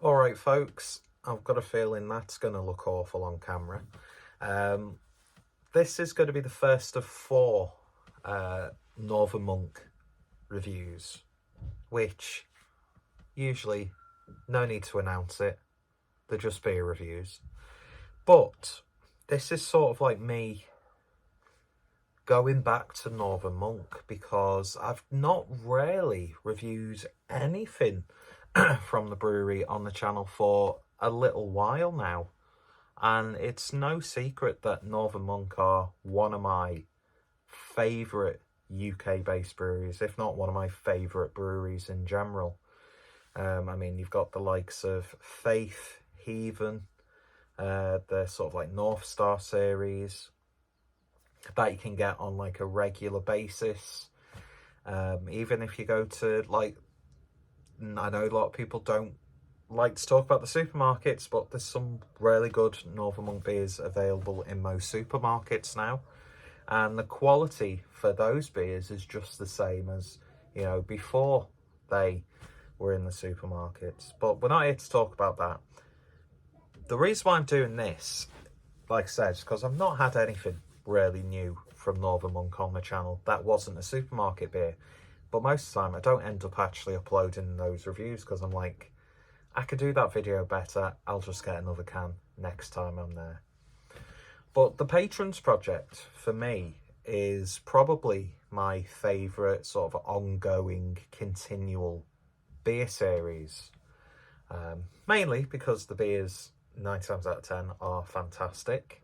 Alright folks, I've got a feeling that's going to look awful on camera. This is going to be the first of 4 Northern Monk reviews, which usually no need to announce it, they're just beer reviews. But this is sort of like me going back to Northern Monk because I've not really reviewed anything from the brewery on the channel for a little while now, and it's no secret that Northern Monk are one of my favourite UK based breweries, if not one of my favourite breweries in general. I mean, you've got the likes of Faith, Heathen, the sort of like North Star series that you can get on like a regular basis. Even if you go to, like, I know a lot of people don't like to talk about the supermarkets, but there's some really good Northern Monk beers available in most supermarkets now, and the quality for those beers is just the same as, you know, before they were in the supermarkets. But we're not here to talk about that. The reason why I'm doing this, like I said, is because I've not had anything really new from Northern Monk on the channel that wasn't a supermarket beer. But most of the time I don't end up actually uploading those reviews because I'm like, I could do that video better, I'll just get another can next time I'm there. But the Patrons Project, for me, is probably my favourite sort of ongoing, continual beer series. Mainly because the beers, 9 times out of 10, are fantastic.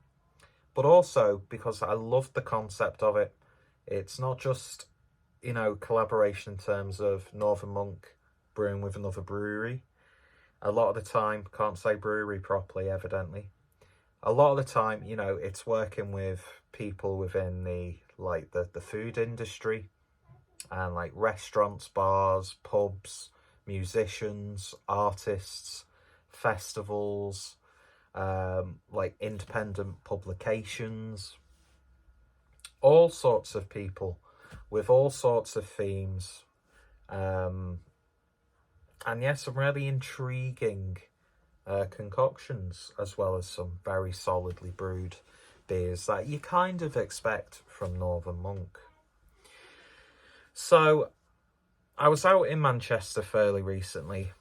But also because I love the concept of it. It's not just, you know, collaboration in terms of Northern Monk brewing with another brewery. A lot of the time, can't say brewery properly, evidently. A lot of the time, you know, it's working with people within the, like, the food industry, and like restaurants, bars, pubs, musicians, artists, festivals, like independent publications, all sorts of people with all sorts of themes, and yes, some really intriguing concoctions, as well as some very solidly brewed beers that you kind of expect from Northern Monk. So I was out in Manchester fairly recently,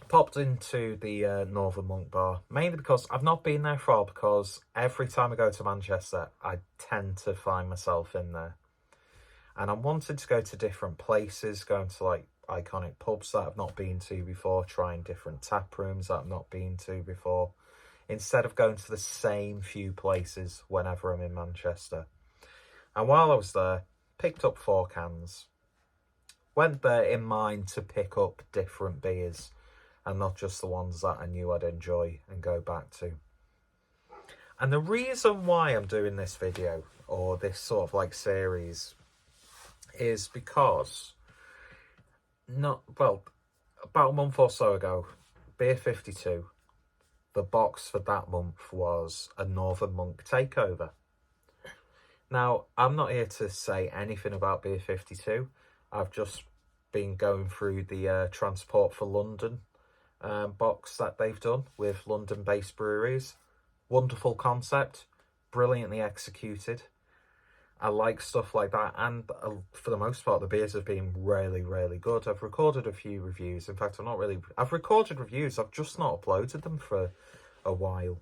popped into the Northern Monk bar, mainly because I've not been there for a while, because every time I go to Manchester I tend to find myself in there. And I wanted to go to different places, going to like iconic pubs that I've not been to before, trying different tap rooms that I've not been to before, instead of going to the same few places whenever I'm in Manchester. And while I was there, picked up 4 cans. Went there in mind to pick up different beers and not just the ones that I knew I'd enjoy and go back to. And the reason why I'm doing this video, or this sort of like series, is because about a month or so ago, Beer 52, the box for that month was a Northern Monk takeover. Now, I'm not here to say anything about Beer 52. I've just been going through the Transport for London box that they've done with London-based breweries. Wonderful concept, brilliantly executed. I like stuff like that, and for the most part, the beers have been really, really good. I've recorded a few reviews. In fact, I've recorded reviews, I've just not uploaded them for a while.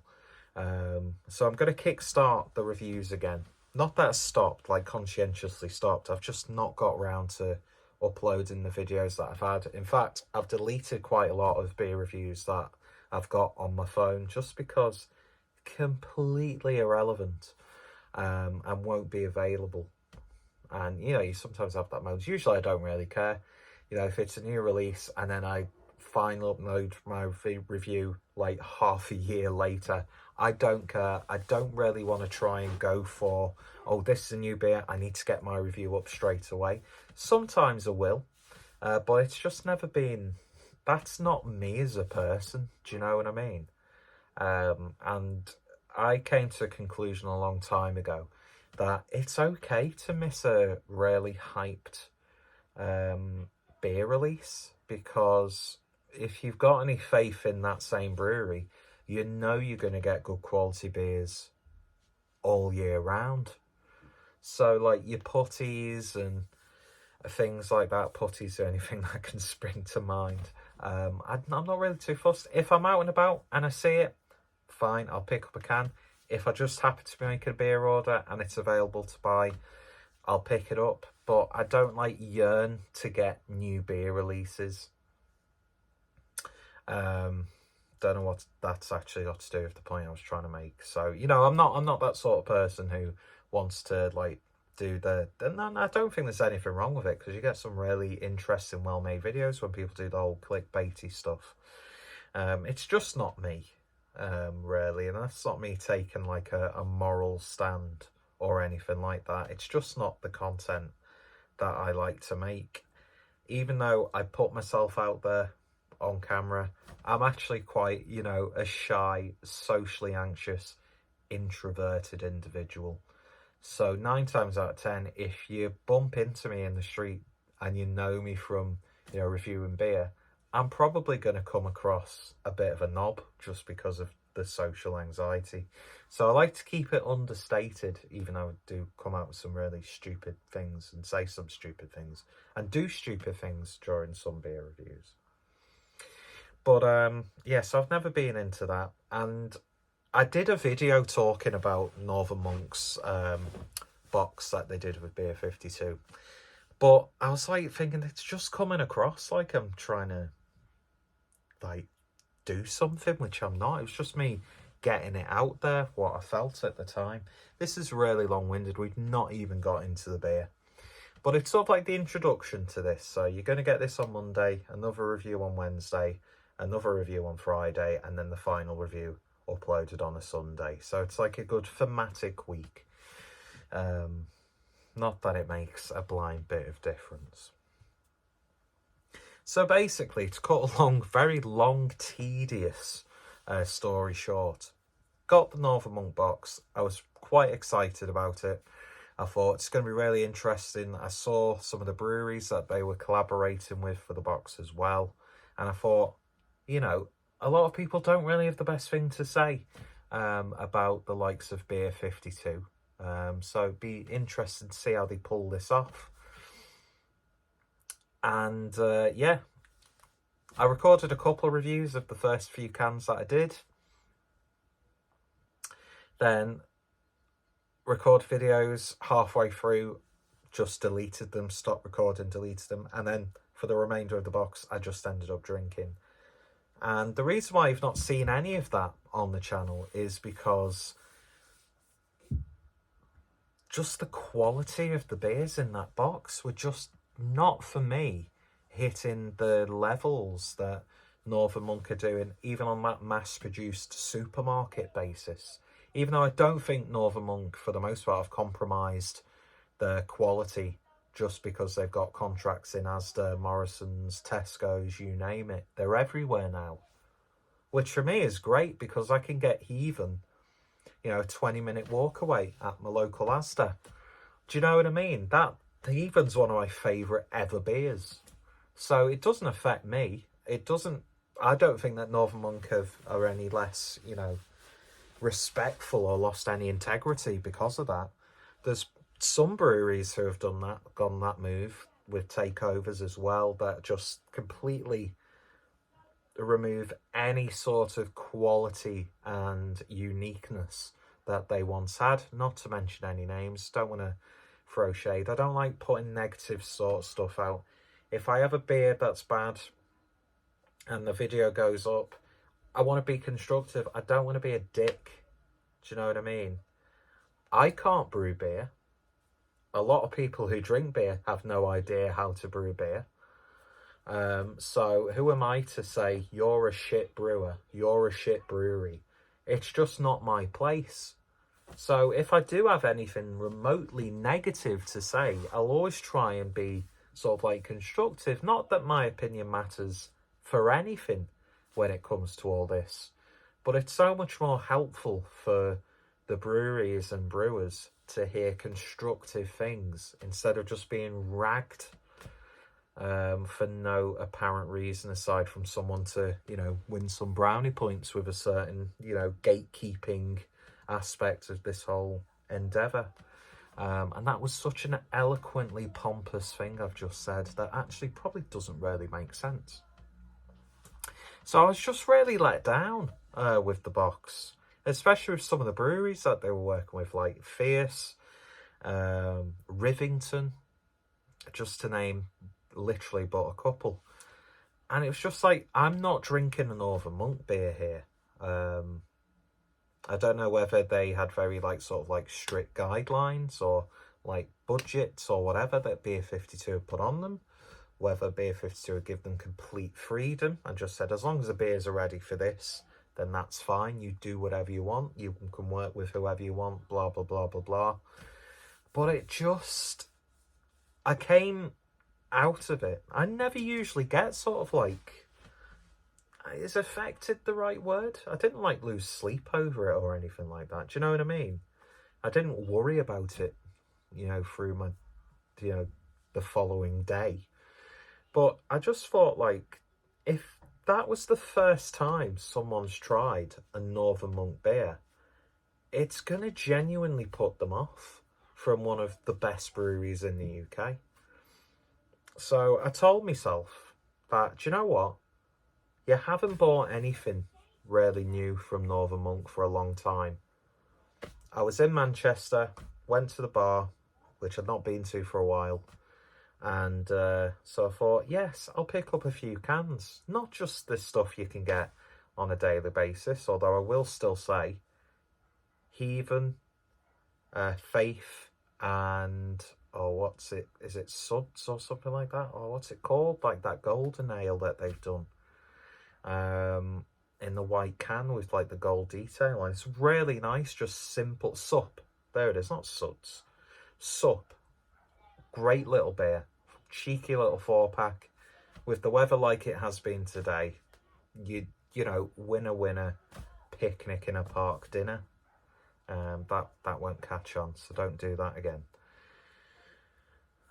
So I'm going to kickstart the reviews again. Not that I stopped, like conscientiously stopped. I've just not got around to uploading the videos that I've had. In fact, I've deleted quite a lot of beer reviews that I've got on my phone just because completely irrelevant. And won't be available. And, you know, you sometimes have that moment. Usually I don't really care, you know, if it's a new release and then I finally upload my review like half a year later, I don't care. I don't really want to try and go for, oh, this is a new beer, I need to get my review up straight away. Sometimes I will, but it's just never been, that's not me as a person, do you know what I mean? And I came to a conclusion a long time ago that it's okay to miss a really hyped beer release, because if you've got any faith in that same brewery, you know you're going to get good quality beers all year round. So like your putties and things like that. Putties are anything that can spring to mind. I'm not really too fussed. If I'm out and about and I see it, fine, I'll pick up a can. If I just happen to be making a beer order and it's available to buy, I'll pick it up. But I don't like yearn to get new beer releases. Don't know what that's actually got to do with the point I was trying to make. So, you know, I'm not that sort of person who wants to like do no, I don't think there's anything wrong with it, because you get some really interesting, well-made videos when people do the whole clickbaity stuff. It's just not me, really, and that's not me taking like a moral stand or anything like that. It's just not the content that I like to make. Even though I put myself out there on camera, I'm actually quite, you know, a shy, socially anxious, introverted individual. So 9 times out of 10, if you bump into me in the street and you know me from, you know, reviewing beer, I'm probably going to come across a bit of a knob just because of the social anxiety. So I like to keep it understated, even though I do come out with some really stupid things and say some stupid things and do stupid things during some beer reviews. But yeah, so I've never been into that. And I did a video talking about Northern Monk's box that they did with Beer 52. But I was like thinking, it's just coming across like I'm trying to like do something, which I'm not. It was just me getting it out there, what I felt at the time. This is really long-winded. We've not even got into the beer. But it's sort of like the introduction to this. So you're going to get this on Monday, another review on Wednesday, another review on Friday, and then the final review uploaded on a Sunday. So it's like a good thematic week. Not that it makes a blind bit of difference. So basically, to cut a very long, tedious story short, got the Northern Monk box. I was quite excited about it. I thought it's going to be really interesting. I saw some of the breweries that they were collaborating with for the box as well. And I thought, you know, a lot of people don't really have the best thing to say about the likes of Beer 52. So it'd be interesting to see how they pull this off. And yeah, I recorded a couple of reviews of the first few cans that I did. Then record videos halfway through, just deleted them, stopped recording, deleted them. And then for the remainder of the box, I just ended up drinking. And the reason why you've not seen any of that on the channel is because just the quality of the beers in that box were just not, for me, hitting the levels that Northern Monk are doing, even on that mass-produced supermarket basis. Even though I don't think Northern Monk, for the most part, have compromised their quality just because they've got contracts in Asda, Morrison's, Tesco's, you name it. They're everywhere now. Which for me is great, because I can get even, you know, a 20-minute walk away at my local Asda. Do you know what I mean? That Heathen's one of my favourite ever beers. So it doesn't affect me. It doesn't, I don't think that Northern Monk are any less, you know, respectful or lost any integrity because of that. There's some breweries who have done that, gone that move with takeovers as well, that just completely remove any sort of quality and uniqueness that they once had. Not to mention any names, don't want to throw shade. I don't like putting negative sort of stuff out. If I have a beer that's bad and the video goes up, I want to be constructive. I don't want to be a dick. Do you know what I mean? I can't brew beer. A lot of people who drink beer have no idea how to brew beer. So who am I to say you're a shit brewer, you're a shit brewery? It's just not my place. So if I do have anything remotely negative to say, I'll always try and be sort of like constructive. Not that my opinion matters for anything when it comes to all this, but it's so much more helpful for the breweries and brewers to hear constructive things instead of just being ragged. for no apparent reason aside from someone to, you know, win some brownie points with a certain, you know, gatekeeping aspect of this whole endeavour. And that was such an eloquently pompous thing I've just said that actually probably doesn't really make sense. So I was just really let down with the box, especially with some of the breweries that they were working with, like Fierce, Rivington, just to name literally but a couple. And it was just like, I'm not drinking a Northern Monk beer here. I don't know whether they had very like sort of like strict guidelines or like budgets or whatever that Beer 52 had put on them, whether Beer 52 would give them complete freedom and just said, as long as the beers are ready for this, then that's fine. You do whatever you want. You can work with whoever you want, blah, blah, blah, blah, blah. But it just, I came out of it. I never usually get sort of like, is affected the right word? I didn't like lose sleep over it or anything like that. Do you know what I mean? I didn't worry about it, you know, through my, you know, the following day. But I just thought, like, if that was the first time someone's tried a Northern Monk beer, it's going to genuinely put them off from one of the best breweries in the UK. So I told myself that, do you know what? You haven't bought anything really new from Northern Monk for a long time. I was in Manchester, went to the bar, which I'd not been to for a while. And so I thought, yes, I'll pick up a few cans. Not just the stuff you can get on a daily basis, although I will still say Heathen, Faith, and, oh, what's it? Is it Suds or something like that? Or what's it called? Like that golden ale that they've done. In the white can with like the gold detail. And it's really nice, just simple. Sup. There it is, not Suds. Sup. Great little beer. Cheeky little 4-pack. With the weather like it has been today, you know, winner, picnic in a park dinner. That won't catch on, so don't do that again.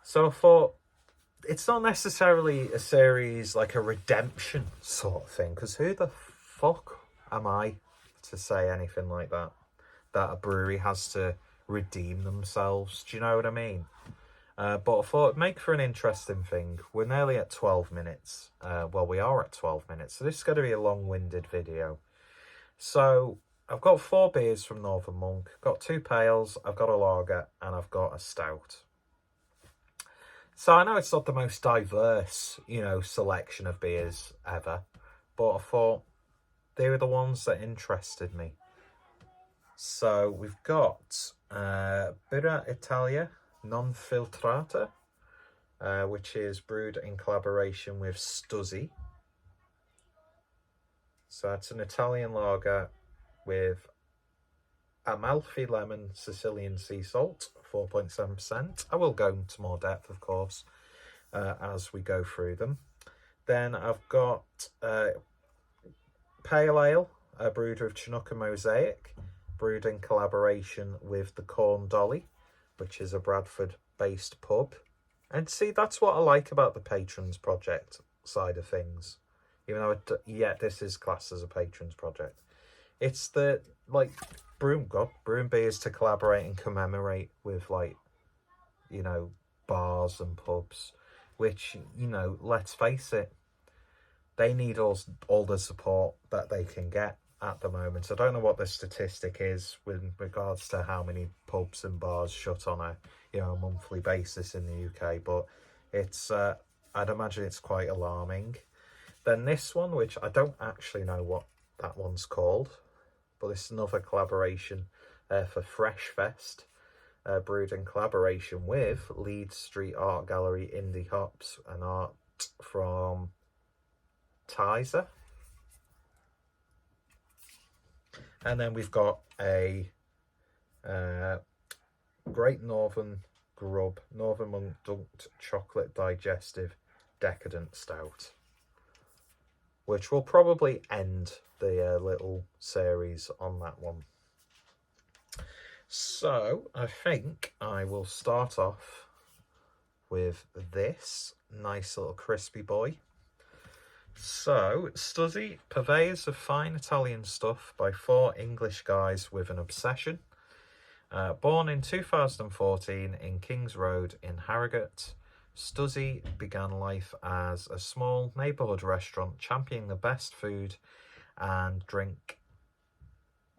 So I thought, it's not necessarily a series like a redemption sort of thing, because who the fuck am I to say anything like that? That a brewery has to redeem themselves. Do you know what I mean? But I thought it'd make for an interesting thing. We're nearly at 12 minutes. Well, we are at 12 minutes, so this is going to be a long-winded video. So I've got 4 beers from Northern Monk. I've got 2 pales, I've got a lager, and I've got a stout. So I know it's not the most diverse, you know, selection of beers ever, but I thought they were the ones that interested me. So we've got Birra Italia Non Filtrata, which is brewed in collaboration with Stuzzi. So it's an Italian lager with Amalfi lemon, Sicilian sea salt, 4.7%. I will go into more depth, of course, as we go through them. Then I've got Pale Ale, brewed with Chinook and Mosaic, brewed in collaboration with the Corn Dolly, which is a Bradford-based pub. And see, that's what I like about the Patrons Project side of things. Even though, this is classed as a Patrons Project. It's the, like, brewing beers to collaborate and commemorate with, like, you know, bars and pubs, which, you know, let's face it, they need all the support that they can get at the moment. I don't know what the statistic is with regards to how many pubs and bars shut on a, you know, a monthly basis in the UK, but it's I'd imagine it's quite alarming. Then this one, which I don't actually know what that one's called, but it's another collaboration for Fresh Fest, brewed in collaboration with Leeds Street Art Gallery Indie Hops and art from Tizer. And then we've got a Great Northern Grub, Northern Monk Dunked Chocolate Digestive Decadent Stout, which will probably end the little series on that one. So I think I will start off with this nice little crispy boy. So, Stuzzi, purveyors of fine Italian stuff by 4 English guys with an obsession. Born in 2014 in Kings Road in Harrogate, Stuzzi began life as a small neighbourhood restaurant championing the best food and drink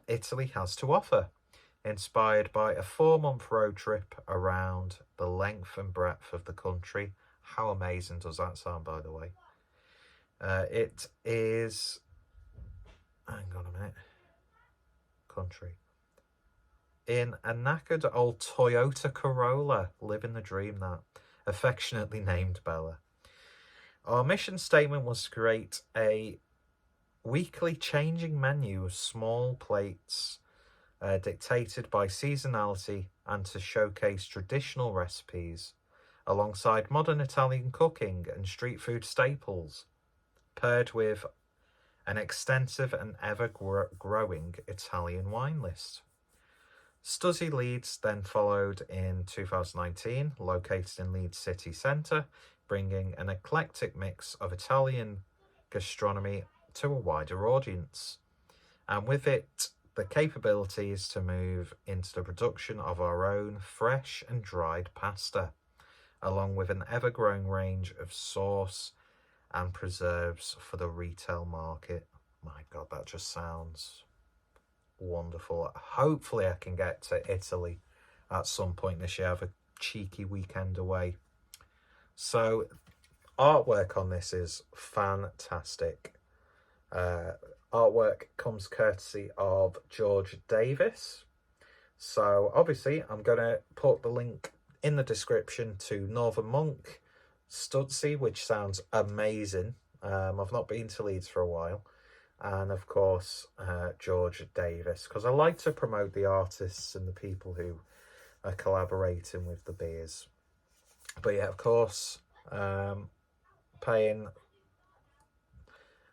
Italy has to offer, inspired by a 4-month road trip around the length and breadth of the country. How amazing does that sound, by the way? It is, hang on a minute, country. In a knackered old Toyota Corolla, living the dream that, affectionately named Bella. Our mission statement was to create a weekly changing menu of small plates dictated by seasonality and to showcase traditional recipes alongside modern Italian cooking and street food staples, paired with an extensive and ever-growing Italian wine list. Stuzzi Leeds then followed in 2019, located in Leeds city centre, bringing an eclectic mix of Italian gastronomy to a wider audience, and with it the capabilities to move into the production of our own fresh and dried pasta, along with an ever-growing range of sauce and preserves for the retail market. My God, that just sounds wonderful. Hopefully I can get to Italy at some point this year, have a cheeky weekend away. So artwork on this is fantastic. Artwork comes courtesy of George Davis. So obviously I'm going to put the link in the description to Northern Monk, Stuzzi, which sounds amazing. I've not been to Leeds for a while. And of course, George Davis, because I like to promote the artists and the people who are collaborating with the beers. But yeah, of course, paying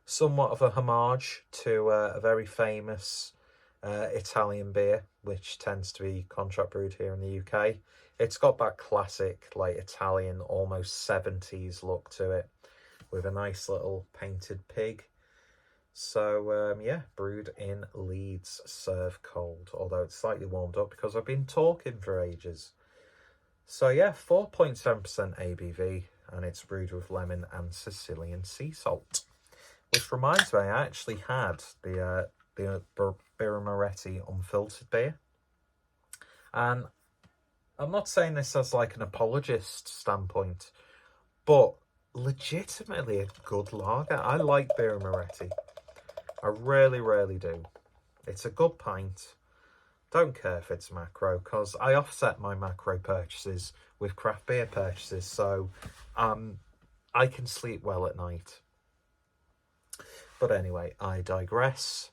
somewhat of a homage to a very famous Italian beer, which tends to be contract brewed here in the UK. It's got that classic, like, Italian, almost 70s look to it, with a nice little painted pig. So, yeah, brewed in Leeds, served cold, although it's slightly warmed up because I've been talking for ages. So, yeah, 4.7% ABV, and it's brewed with lemon and Sicilian sea salt. Which reminds me, I actually had the Birra Moretti unfiltered beer. And I'm not saying this as like an apologist standpoint, but legitimately a good lager. I like Birra Moretti. I really, really do. It's a good pint. Don't care if it's macro, because I offset my macro purchases with craft beer purchases, so I can sleep well at night. But anyway, I digress.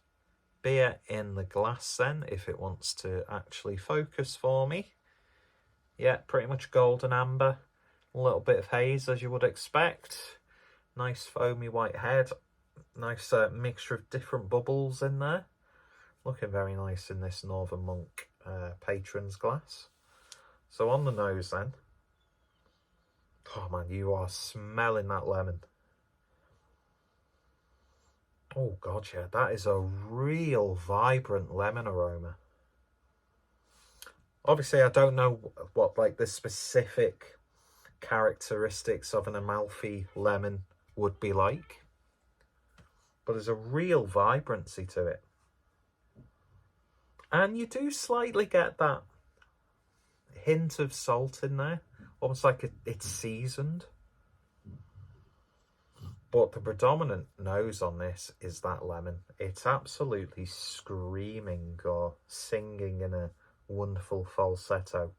Beer in the glass then, if it wants to actually focus for me. Yeah, pretty much golden amber. A little bit of haze, as you would expect. Nice foamy white head. Nice mixture of different bubbles in there. Looking very nice in this Northern Monk Patron's glass. So on the nose then. Oh man, you are smelling that lemon. Oh god, yeah, that is a real vibrant lemon aroma. Obviously, I don't know what like the specific characteristics of an Amalfi lemon would be like, but there's a real vibrancy to it. And you do slightly get that hint of salt in there, almost like it's seasoned. But the predominant nose on this is that lemon. It's absolutely screaming or singing in a wonderful falsetto.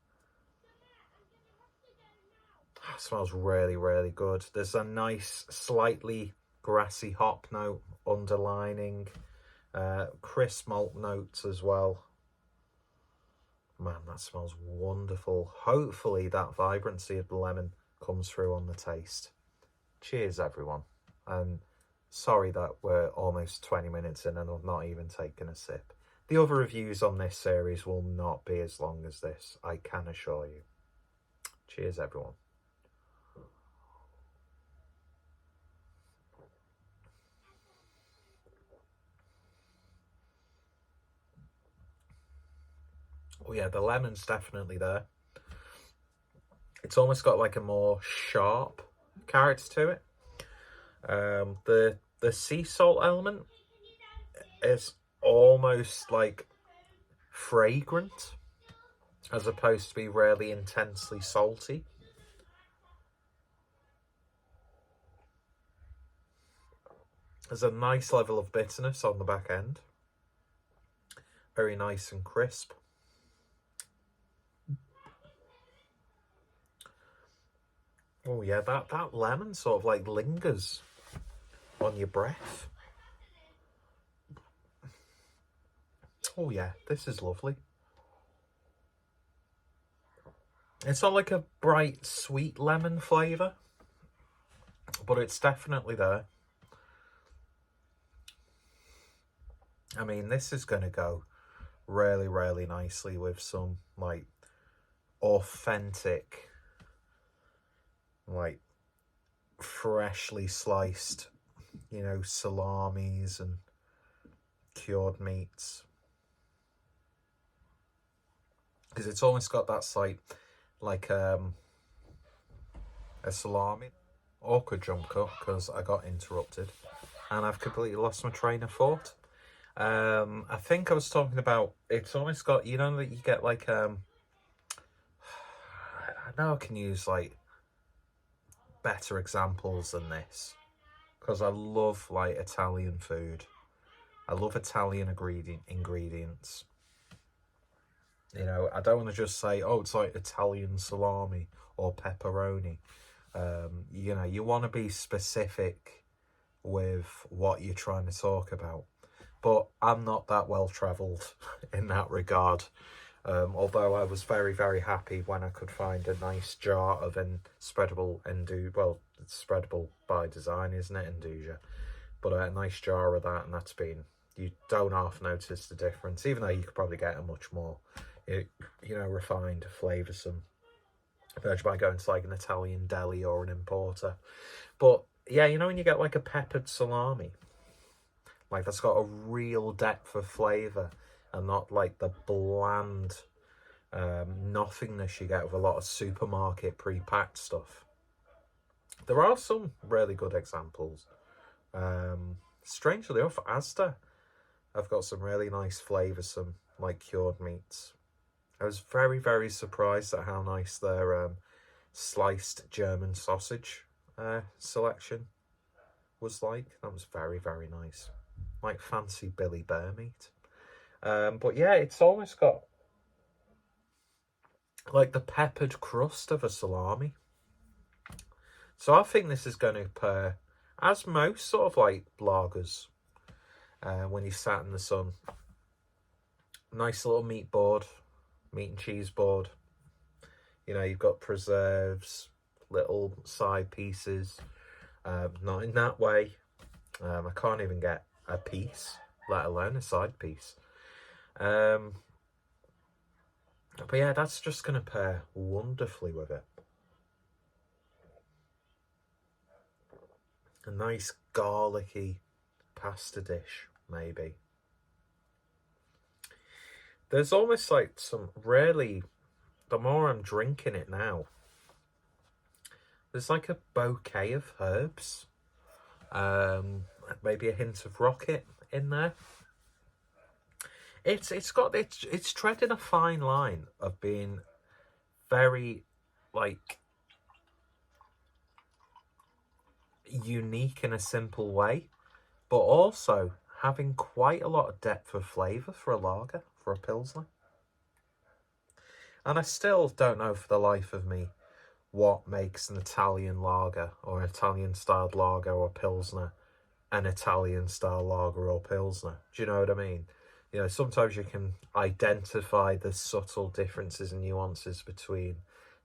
It smells really, really good. There's a nice, slightly grassy hop note underlining, crisp malt notes as well. Man, that smells wonderful. Hopefully that vibrancy of the lemon comes through on the taste. Cheers, everyone. And sorry that we're almost 20 minutes in and I've not even taken a sip. The other reviews on this series will not be as long as this, I can assure you. Cheers, everyone. Oh yeah, the lemon's definitely there. It's almost got like a more sharp character to it. The sea salt element is almost like fragrant, as opposed to be really intensely salty. There's a nice level of bitterness on the back end. Very nice and crisp. Oh yeah, that lemon sort of like lingers on your breath. Oh yeah, this is lovely. It's not like a bright sweet lemon flavour, but it's definitely there. I mean, this is going to go really, really nicely with some like authentic, like freshly sliced, you know, salamis and cured meats. Because it's almost got that slight, like a salami. Awkward jump cut because I got interrupted and I've completely lost my train of thought. I think I was talking about, it's almost got, you know, that you get like, I know I can use like better examples than this because I love like Italian food. I love Italian ingredients. You know, I don't want to just say, oh, it's like Italian salami or pepperoni. You know, you want to be specific with what you're trying to talk about. But I'm not that well travelled in that regard. Although I was very, very happy when I could find a nice jar of spreadable Nduja. Well, it's spreadable by design, isn't it, Nduja? But a nice jar of that, and that's been, you don't half notice the difference, even though you could probably get a much more, you know, refined, flavoursome version by going to like an Italian deli or an importer. But yeah, you know, when you get like a peppered salami, like that's got a real depth of flavour and not like the bland nothingness you get with a lot of supermarket pre-packed stuff. There are some really good examples. Strangely enough, Asda have got some really nice flavoursome like cured meats. I was very, very surprised at how nice their sliced German sausage selection was like. That was very, very nice. Like fancy Billy Bear meat. But yeah, it's almost got like the peppered crust of a salami. So I think this is going to pair, as most sort of like lagers, when you sat in the sun. Nice little meat and cheese board. You know, you've got preserves, little side pieces. Not in that way. I can't even get a piece, let alone a side piece. But yeah, that's just going to pair wonderfully with it. A nice garlicky pasta dish, maybe. There's almost like some really, the more I'm drinking it now, there's like a bouquet of herbs. Maybe a hint of rocket in there. It's treading a fine line of being very like unique in a simple way, but also having quite a lot of depth of flavour for a lager, for a pilsner. And I still don't know for the life of me what makes an Italian lager or an Italian styled lager or pilsner an Italian style lager or pilsner. Do you know what I mean? You know, sometimes you can identify the subtle differences and nuances between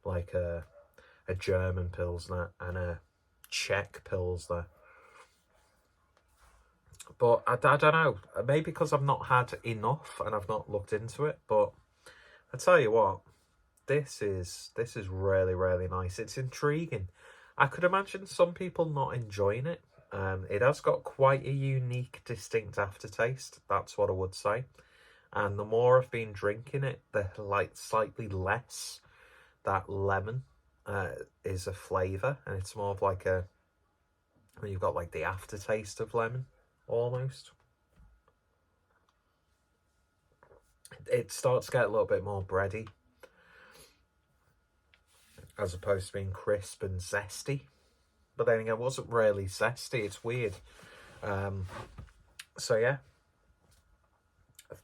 like a German pilsner and a Czech pilsner. But I don't know, maybe because I've not had enough and I've not looked into it, but I tell you what, this is really, really nice. It's intriguing. I could imagine some people not enjoying it. It has got quite a unique, distinct aftertaste. That's what I would say. And the more I've been drinking it, the like slightly less that lemon is a flavour, and it's more of like a, I mean, you've got like the aftertaste of lemon almost. It starts to get a little bit more bready, as opposed to being crisp and zesty. But then again, it wasn't really zesty. It's weird. So yeah,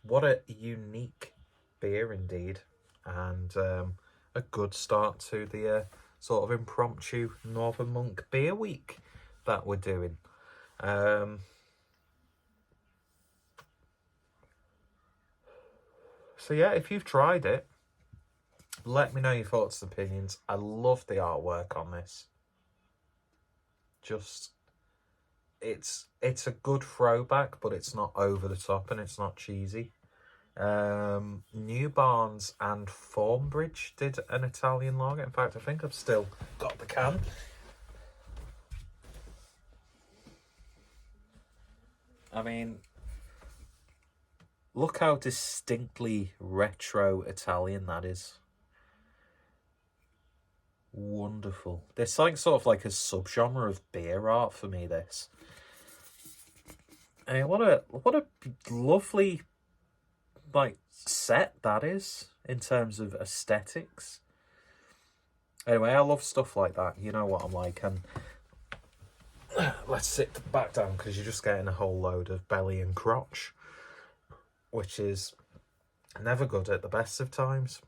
what a unique beer indeed, and a good start to the sort of impromptu Northern Monk Beer Week that we're doing. So yeah, if you've tried it, let me know your thoughts and opinions. I love the artwork on this. Just, it's a good throwback, but it's not over the top and it's not cheesy. New Barnes and Thornbridge did an Italian lager. In fact, I think I've still got the can. I mean, look how distinctly retro Italian that is. Wonderful. It's like sort of like a subgenre of beer art for me, this. And what a lovely like set that is in terms of aesthetics. Anyway, I love stuff like that. You know what I'm like. And let's sit back down because you're just getting a whole load of belly and crotch, which is never good at the best of times.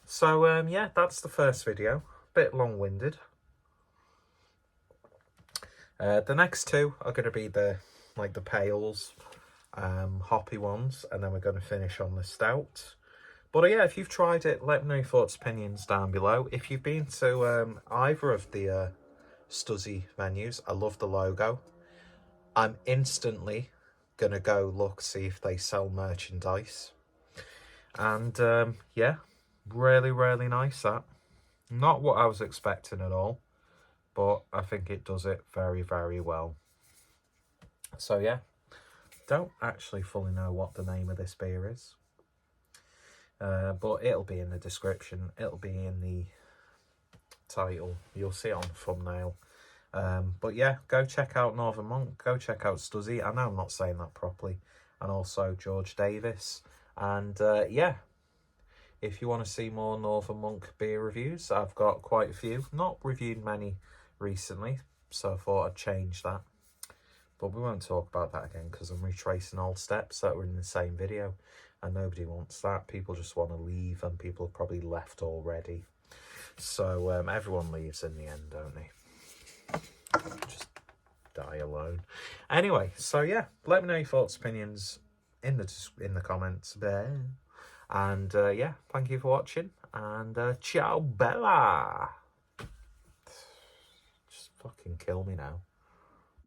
So yeah, that's the first video. Bit long-winded. The next two are going to be the PILS hoppy ones, and then we're going to finish on the stout. But yeah, if you've tried it, let me know your thoughts, opinions down below. If you've been to either of the Stuzzi venues, I love the logo. I'm instantly going to go look, see if they sell merchandise. And yeah, really, really nice that. Not what I was expecting at all, but I think it does it very, very well. So yeah, don't actually fully know what the name of this beer is. But it'll be in the description. It'll be in the title. You'll see it on the thumbnail. But yeah, go check out Northern Monk. Go check out Stuzzi. I know I'm not saying that properly. And also George Davis. And yeah, if you want to see more Northern Monk beer reviews, I've got quite a few. Not reviewed many recently, so I thought I'd change that. But we won't talk about that again because I'm retracing old steps that were in the same video. And nobody wants that. People just want to leave, and people have probably left already. So everyone leaves in the end, don't they? Just die alone. Anyway, so yeah, let me know your thoughts, opinions in the comments there. And yeah, thank you for watching. And ciao, Bella. Just fucking kill me now.